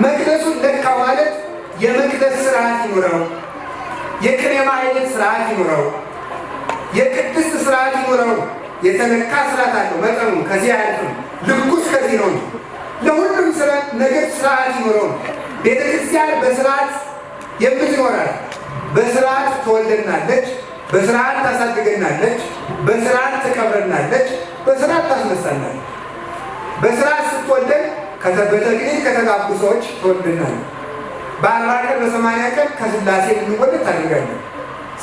መቅደሱን ለካ ማለት የመቅደስ ስርዓት ይኖረው፣ የቅኔ ማህሌት ስርዓት ይኖረው፣ የቅድስት ስርዓት ይኖረው። የተለካ ስርዓት አለው። መጠኑ ከዚህ አያልፍም። ልኩስ ከዚህ ነው። ለሁሉም ነገር ስርዓት ይኖረው። ቤተክርስቲያን በስርዓት የምትኖራል። በስርዓት ትወልደናለች፣ በስርዓት ታሳድገናለች፣ በስርዓት ትቀብረናለች፣ በስርዓት ታስነሳናለች። በስርዓት ስትወልደን በተክሊል ከተጋቡ ሰዎች ትወልደናለች። በ40 ቀን በ80 ቀን ከስላሴ ልንወለድ ታደርጋለች።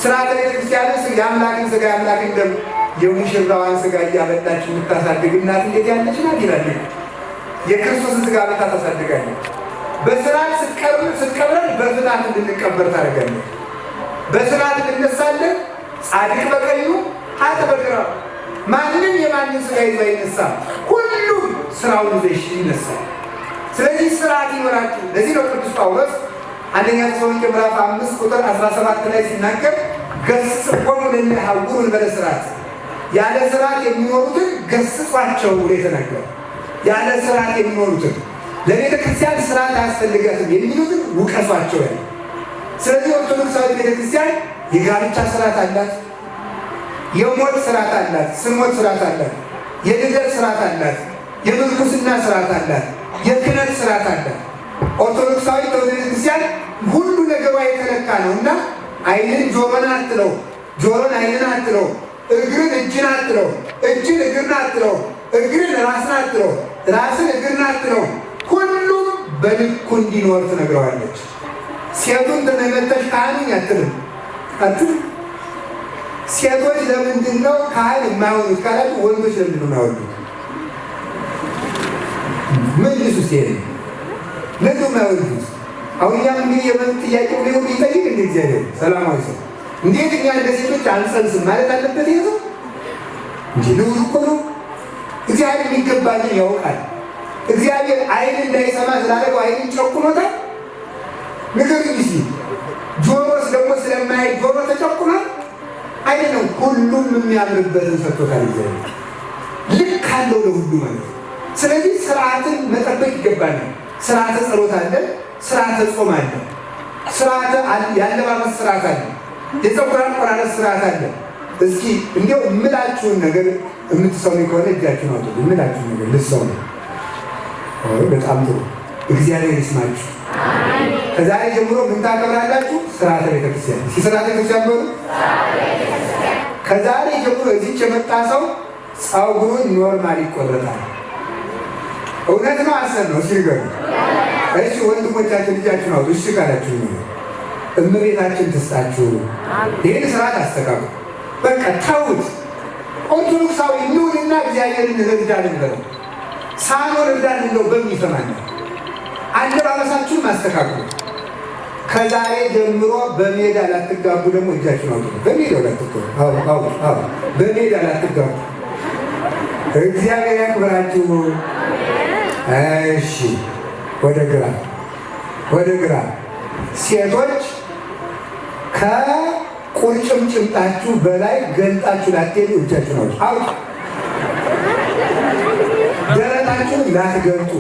ስርዓተ ቤተክርስቲያን የአምላክን ስጋ የአምላክን ደም የሙሽራዋን ስጋ እያበላች የምታሳድግ እናት እንዴት ያለች ናት ይላል። የክርስቶስን ስጋ በታ ታሳድጋለች። በስርዓት ስትቀብረን በፍትሐት እንድንቀበር ታደርጋለች። በስርዓት እንነሳለን። ጻድቅ በቀኙ ኃጥእ በግራው። ማንም የማንም ስጋ ይዞ አይነሳም። ሁሉም ስራውን ይዞ ይነሳል። ስለዚህ ስርዓት ይኖራችሁ። ለዚህ ነው ቅዱስ ጳውሎስ አንደኛ ተሰሎንቄ ምዕራፍ 5 ቁጥር 17 ላይ ሲናገር ገሥጽዎሙ ለእለ እንበለ ስርዓት፣ ያለ ስርዓት የሚኖሩትን ገሥጿቸው ብሎ የተናገረው። ያለ ስርዓት የሚኖሩትን ለቤተ ክርስቲያን ስርዓት አያስፈልጋትም የሚሉትን ውቀሷቸው ያለ። ስለዚህ ኦርቶዶክሳዊ ቤተ ክርስቲያን የጋብቻ ስርዓት አላት፣ የሞት ስርዓት አላት፣ ስሞት ስርዓት አላት፣ የልደት ስርዓት አላት፣ የምንኩስና ስርዓት አላት፣ የክህነት ስርዓት አላት። ኦርቶዶክሳዊ ቤተ ክርስቲያን ሁሉ ነገሯ የተለካ ነው እና ዓይንን ጆሮን አትለው፣ ጆሮን ዓይንን አትለው፣ እግርን እጅን አትለው፣ እጅን እግርን አትለው፣ እግርን ራስን አትለው፣ ራስን እግርን አትለው። ሁሉም በልኩ እንዲኖር ትነግረዋለች። ሴቱን ተመለተሽ ካህኑኝ አትልም አትልም። ሴቶች ለምንድን ነው ካህን የማይሆኑት ካላችሁ፣ ወንዶች ለምንድን ነው የማይሆኑት? መልሱ ሲሄድ ለምን የማይሆኑት? አሁን እኛም እንግዲህ የመብት ጥያቄ ሊሆን ይጠይቅ እንደ እግዚአብሔር ሰላማዊ ሰው እንዴት እኛ እንደ ሴቶች አንጸንስም ማለት አለበት። ይሄ ሰው እንጂ ልውል እኮ ነው። እግዚአብሔር የሚገባንን ያውቃል። እግዚአብሔር ዓይን እንዳይሰማ ስላደረገው ዓይንን ጨቁኖታል። ንገሩኝ እስኪ፣ ጆሮስ ደግሞ ስለማያይ ጆሮ ተጨቁኗል አይደለም። ሁሉም የሚያምርበትን ሰጥቶታል እግዚአብሔር። ልክ አለው ለሁሉ ማለት ነው። ስለዚህ ስርዓትን መጠበቅ ይገባናል። ስርዓተ ጸሎት አለ፣ ስርዓተ ጾም አለ፣ ስርዓተ ያለባበስ ስርዓት አለ፣ የፀጉር አቆራረጥ ስርዓት አለ። እስኪ እንዲያው የምላችሁን ነገር የምትሰሙ ከሆነ እጃችሁን አውጡ። የምላችሁን ነገር ልትሰሙ። በጣም ጥሩ። እግዚአብሔር ይስማችሁ። ከዛሬ ጀምሮ ምን ታከብራላችሁ? ስርዓተ ቤተክርስቲያን። ስርዓተ ቤተክርስቲያን በሉ። ከዛሬ ጀምሮ እዚች የመጣ ሰው ፀጉሩን ኖርማል ይቆረጣል። እውነት ነው አሰብ ነው ሲገሩ። እሺ ወንድሞቻችን ልጃችሁን አውጡ። እሺ ካላችሁ እመቤታችን ትስጣችሁ። ይህን ስርዓት አስተካክሉ። በቃ ተውት። ኦርቶዶክሳዊ እንሁንና እግዚአብሔርን እንረዳለን በለው። ሳኖር እርዳን ነው በሚሰማን። አለባበሳችሁን ማስተካከሉ። ከዛሬ ጀምሮ በሜዳ ላትጋቡ ደግሞ እጃችሁን አውጡ። በሜዳው ላትጋቡ በሜዳ ላትጋቡ። እግዚአብሔር ያክብራችሁ። እሺ ወደ ግራ ሴቶች ከቁርጭምጭምጣችሁ በላይ ገልጣችሁ ላትሄዱ እጃችሁን አውጡ። ደረታችሁን ላትገልጡ።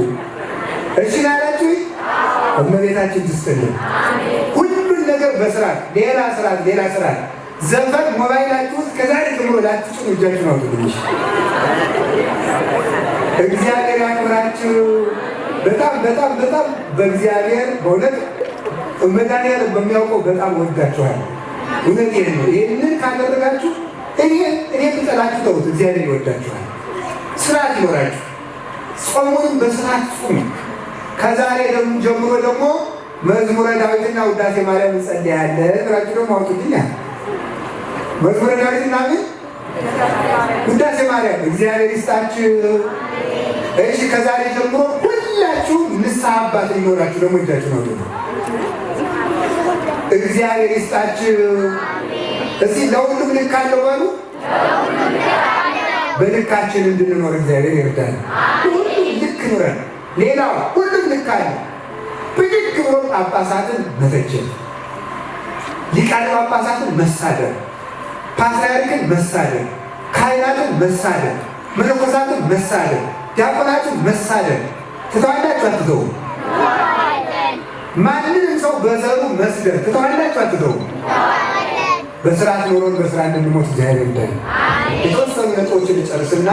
እሺ ናላችሁ። እመቤታችን ትስጥልን ሁሉን ነገር በስርዓት። ሌላ ስርዓት ዘፈን ሞባይላችሁ ውስጥ ከዛሬ ጀምሮ ላትጭኑ እጃችሁን አውጡ። እግዚአብሔር ያክብራችሁ። በጣም በእግዚአብሔር በእውነት መድኃኒዓለም በሚያውቀው በጣም ወዳችኋል። እውነት ነው። ይህንን ካደረጋችሁ እኔ ብጠላችሁ ተውት፣ እግዚአብሔር ይወዳችኋል። ስርዓት ይኖራችሁ። ጾሙንም በስርዓት ጾሙ። ከዛሬ ጀምሮ ደግሞ መዝሙረ ዳዊትና ውዳሴ ማርያም እንጸልያለን ብላችሁ ደግሞ አውጡልኛል። መዝሙረ ዳዊትና ምን ውዳሴ ማርያም እግዚአብሔር ይስጣችሁ። እሺ ከዛሬ ጀምሮ ሁላችሁ ንስሐ አባት ሊኖራችሁ ደግሞ እጃችሁ ነው። እግዚአብሔር ይስጣችሁ። እስኪ ለሁሉም ልክ አለው በሉ። በልካችን እንድንኖር እግዚአብሔር ይርዳል። ሁሉም ልክ ኑረን፣ ሌላው ሁሉም ልክ አለ። ብድግ ብሎ ጳጳሳትን መተቸት፣ ሊቃነ ጳጳሳትን መሳደብ፣ ፓትርያርክን መሳደብ፣ ካህናትን መሳደብ፣ መነኮሳትን መሳደብ፣ ዲያቆናትን መሳደብ ትተዋላችሁ አትተው? ማንንም ሰው በዘሩ መስደር ትተዋላችሁ አትተውም? በስርዓት ኖሮን በስራ እንድንሞት እግዚአብሔር ይርዳን። የተወሰኑ ነጥቦችን ልጨርስና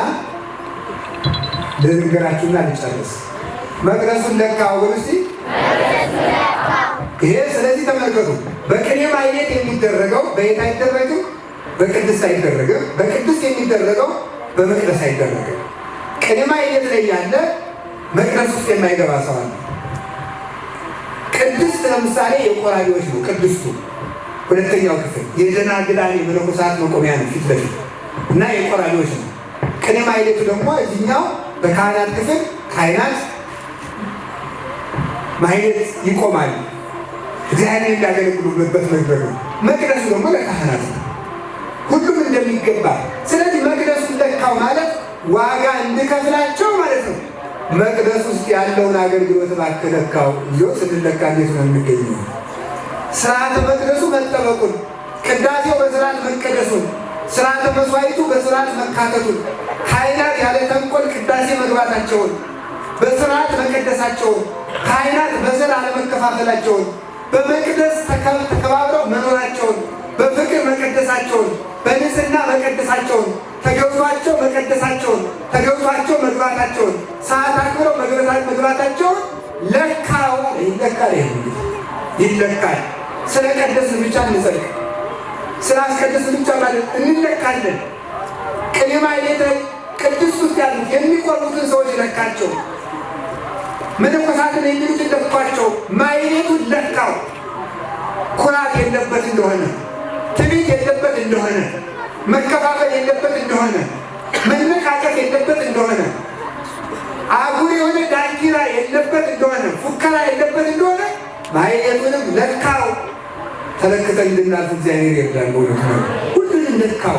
ልንገራችሁና ልጨርስ። መቅደሱን ለካው እስቲ ይሄ ስለዚህ ተመልከቱ። በቅኔ ማኅሌት የሚደረገው በየት አይደረግም? በቅድስት አይደረግም። በቅድስት የሚደረገው በመቅደስ አይደረግም። ቅኔ ማኅሌት ላይ ያለ መቅደስ ውስጥ የማይገባ ሰው አለ። ቅድስት ለምሳሌ የቆራቢዎች ነው። ቅድስቱ ሁለተኛው ክፍል የደናግላን የመነኮሳት መቆሚያ ነው ፊት ለፊት እና የቆራቢዎች ነው። ቅኔ ማኅሌቱ ደግሞ እዚህኛው በካህናት ክፍል ካህናት ማኅሌት ይቆማል። እግዚአብሔር የሚያገለግሉበት መድረክ ነው። መቅደሱ ደግሞ ለካህናት ነው። ሁሉም እንደሚገባ። ስለዚህ መቅደሱን ለካው ማለት ዋጋ እንድከፍላቸው ማለት ነው። መቅደስ ውስጥ ያለውን አገልግሎት እባክህ ለካው። ይኸው ስንለካ እንዴት ነው የሚገኘው? ስርዓተ መቅደሱ መጠበቁን፣ ቅዳሴው በስርዓት መቀደሱን፣ ስርዓተ መስዋዕቱ በስርዓት መካተቱን፣ ካህናት ያለ ተንኮል ቅዳሴ መግባታቸውን፣ በስርዓት መቀደሳቸውን፣ ካህናት በዘር አለመከፋፈላቸውን፣ በመቅደስ ተከባብረው መኖራቸውን፣ በፍቅር መቀደሳቸውን፣ በንጽህና መቀደሳቸውን፣ ተገብቷቸው መቀደሳቸውን፣ ተገብቷቸው መግባታቸውን፣ ሰዓት አክብረው መግባታቸውን ለካው። ይለካል፣ ይለካል። ስለ ቀደስን ብቻ እንጸድቅ፣ ስለ አስቀደስን ብቻ ማለት እንለካለን። ቅኔ ማኅሌት ላይ ቅድስት ውስጥ ያሉት የሚቆርቡትን ሰዎች ለካቸው። መነኮሳትን የሚሉትን ለኳቸው። ማኅሌቱን ለካው። ኩራት የለበት እንደሆነ፣ ትዕቢት የለበት እንደሆነ፣ መከፋፈል የለበት እንደሆነ፣ መነቃቀፍ የለበት እንደሆነ፣ አጉል የሆነ ዳንኪራ የለበት እንደሆነ፣ ፉከራ የለበት እንደሆነ ማኅሌቱንም ለካው። ተለክተን እንድናልፍ እግዚአብሔር ይርዳን። በእውነት ነው ሁሉንም ለካው።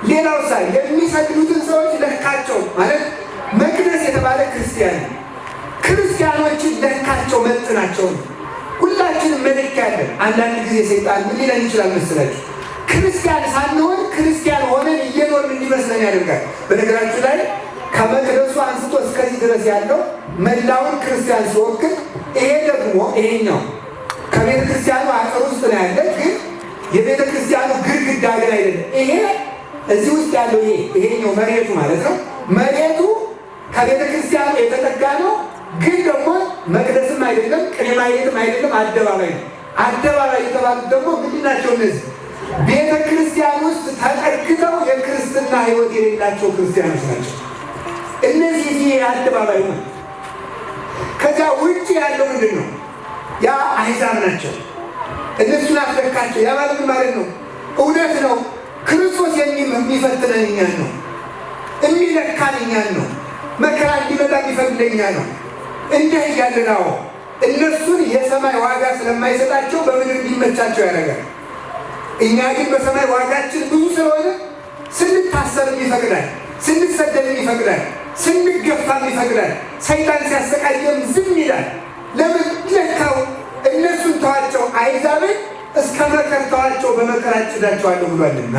ሌላው ሳ የሚሰግዱትን ሰዎች ለካቸው ማለት መቅደስ የተባለ ክርስቲያን ክርስቲያኖችን ለካቸው፣ መጥናቸው። ሁላችንም መለኪያ ያለን። አንዳንድ ጊዜ ሰይጣን ምን ሊለን ይችላል መስላችሁ? ክርስቲያን ሳንሆን ክርስቲያን ሆነን እየኖርን እንዲመስለን ያደርጋል። በነገራችሁ ላይ ከመቅደሱ አንስቶ እስከዚህ ድረስ ያለው መላውን ክርስቲያን ሲወክል፣ ይሄ ደግሞ ይሄኛው ከቤተ ክርስቲያኑ አጥር ውስጥ ነው ያለ፣ ግን የቤተ ክርስቲያኑ ግድግዳ ግን አይደለም። ይሄ እዚህ ውስጥ ያለው ይሄኛው መሬቱ ማለት ነው። መሬቱ ከቤተ ክርስቲያኑ የተጠጋ ነው፣ ግን ደግሞ መቅደስም አይደለም፣ ቅኔ ማኅሌትም አይደለም፣ አደባባይ ነው። አደባባይ የተባሉት ደግሞ ምንድን ናቸው? እነዚህ ቤተ ክርስቲያን ውስጥ ተጠግተው የክርስትና ሕይወት የሌላቸው ክርስቲያኖች ናቸው። እነዚህ አደባባይ ነው። ከዚያ ውጭ ያለው ምንድን ነው? ያ አሕዛብ ናቸው። እነሱን አትለካቸው። ያ ማለት ማለት ነው እውነት ነው። ክርስቶስ የሚፈትነን እኛን ነው፣ የሚለካን እኛን ነው። መከራ እንዲመጣ የሚፈልገኛ ነው። እንዲህ እያለን እነሱን የሰማይ ዋጋ ስለማይሰጣቸው በምድር እንዲመቻቸው ያደርጋል። እኛ ግን በሰማይ ዋጋችን ብዙ ስለሆነ ስንታሰርም ይፈቅዳል፣ ስንሰደድም ይፈቅዳል፣ ስንገፋም ይፈቅዳል። ሰይጣን ሲያሰቃየም ዝም ይላል። ለምን? ለካው። እነሱን ተዋቸው፣ አሕዛብን እስከ መከር ተዋቸው፣ በመከራ አጭዳቸዋለሁ ብሏልና።